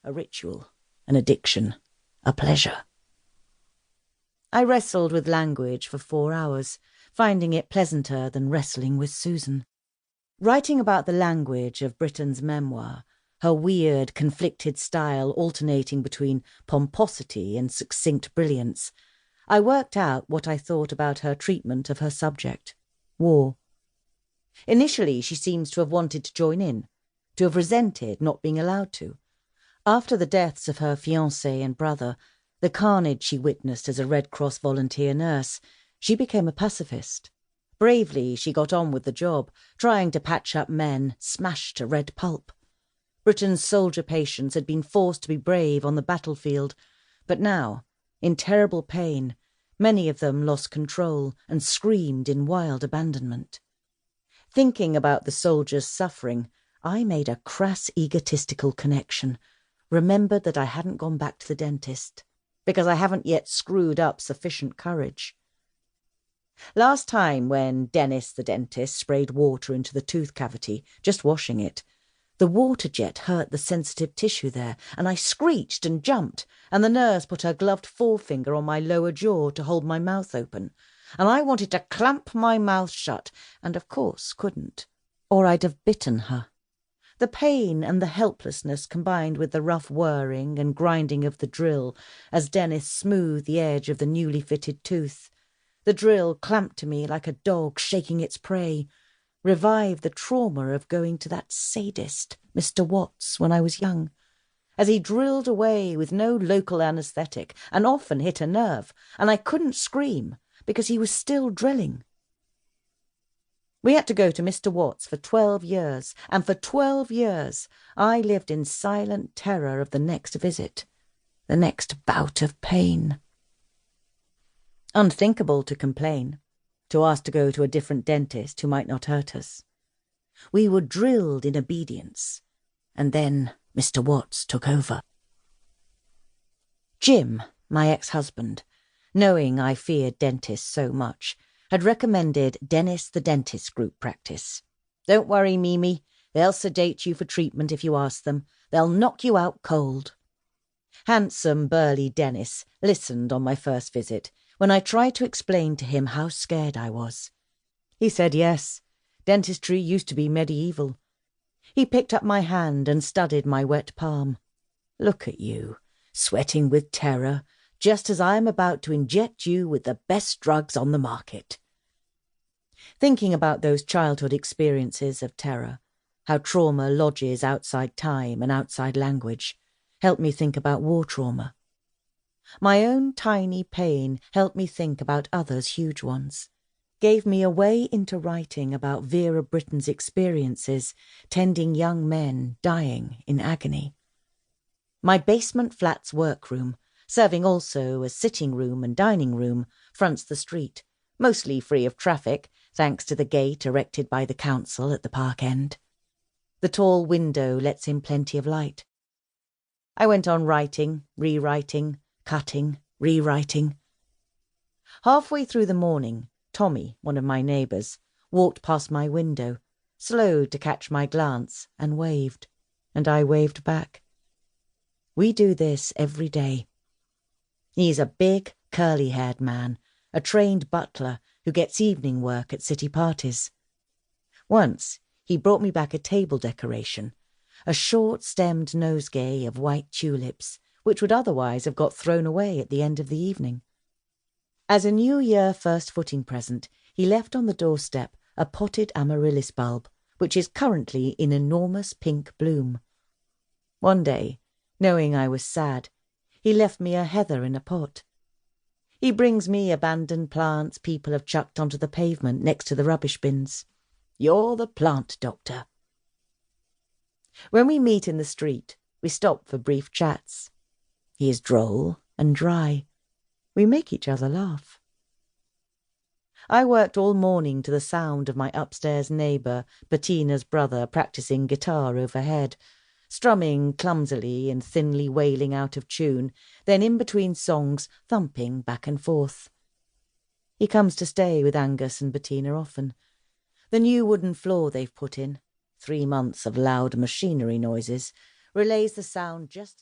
a ritual, an addiction, a pleasure. I wrestled with language for 4 hours, finding it pleasanter than wrestling with Susan. Writing about the language of Britain's memoir, her weird, conflicted style alternating between pomposity and succinct brilliance, I worked out what I thought about her treatment of her subject, war. Initially, she seems to have wanted to join in, to have resented not being allowed to. After the deaths of her fiancé and brother, the carnage she witnessed as a Red Cross volunteer nurse, she became a pacifist. Bravely, she got on with the job, trying to patch up men smashed to red pulp. Britain's soldier patients had been forced to be brave on the battlefield, but now, in terrible pain, many of them lost control and screamed in wild abandonment. Thinking about the soldiers' suffering, I made a crass egotistical connection, remembered that I hadn't gone back to the dentist, because I haven't yet screwed up sufficient courage. Last time when Dennis the dentist sprayed water into the tooth cavity, just washing it, the water jet hurt the sensitive tissue there, and I screeched and jumped, and the nurse put her gloved forefinger on my lower jaw to hold my mouth open, and I wanted to clamp my mouth shut, and of course couldn't, or I'd have bitten her. The pain and the helplessness combined with the rough whirring and grinding of the drill as Dennis smoothed the edge of the newly fitted tooth. The drill clamped to me like a dog shaking its prey, revived the trauma of going to that sadist, Mr. Watts, when I was young, as he drilled away with no local anaesthetic and often hit a nerve, and I couldn't scream because he was still drilling. We had to go to Mr. Watts for 12 years, and for 12 years I lived in silent terror of the next visit, the next bout of pain. Unthinkable to complain, to ask to go to a different dentist who might not hurt us. We were drilled in obedience, and then Mr. Watts took over. Jim, my ex-husband, knowing I feared dentists so much, had recommended Dennis the Dentist group practice. Don't worry, Mimi, they'll sedate you for treatment if you ask them. They'll knock you out cold. Handsome, burly Dennis listened on my first visit, when I tried to explain to him how scared I was. He said yes, dentistry used to be medieval. He picked up my hand and studied my wet palm. Look at you, sweating with terror, just as I am about to inject you with the best drugs on the market. Thinking about those childhood experiences of terror, how trauma lodges outside time and outside language, helped me think about war trauma. My own tiny pain helped me think about others' huge ones, gave me a way into writing about Vera Britton's experiences tending young men dying in agony. My basement flat's workroom, serving also as sitting room and dining room, fronts the street, mostly free of traffic, thanks to the gate erected by the council at the park end. The tall window lets in plenty of light. I went on writing, rewriting, cutting, rewriting. Halfway through the morning, Tommy, one of my neighbours, walked past my window, slowed to catch my glance, and waved, and I waved back. We do this every day. He's a big, curly-haired man, a trained butler who gets evening work at city parties. Once, he brought me back a table decoration, a short-stemmed nosegay of white tulips, which would otherwise have got thrown away at the end of the evening. As a New Year first footing present, he left on the doorstep a potted amaryllis bulb, which is currently in enormous pink bloom. One day, knowing I was sad, he left me a heather in a pot. He brings me abandoned plants people have chucked onto the pavement next to the rubbish bins. You're the plant doctor. When we meet in the street, we stop for brief chats. He is droll and dry. We make each other laugh. I worked all morning to the sound of my upstairs neighbour, Bettina's brother, practising guitar overhead, strumming clumsily and thinly wailing out of tune, then in between songs thumping back and forth. He comes to stay with Angus and Bettina often. The new wooden floor they've put in, 3 months of loud machinery noises, relays the sound just as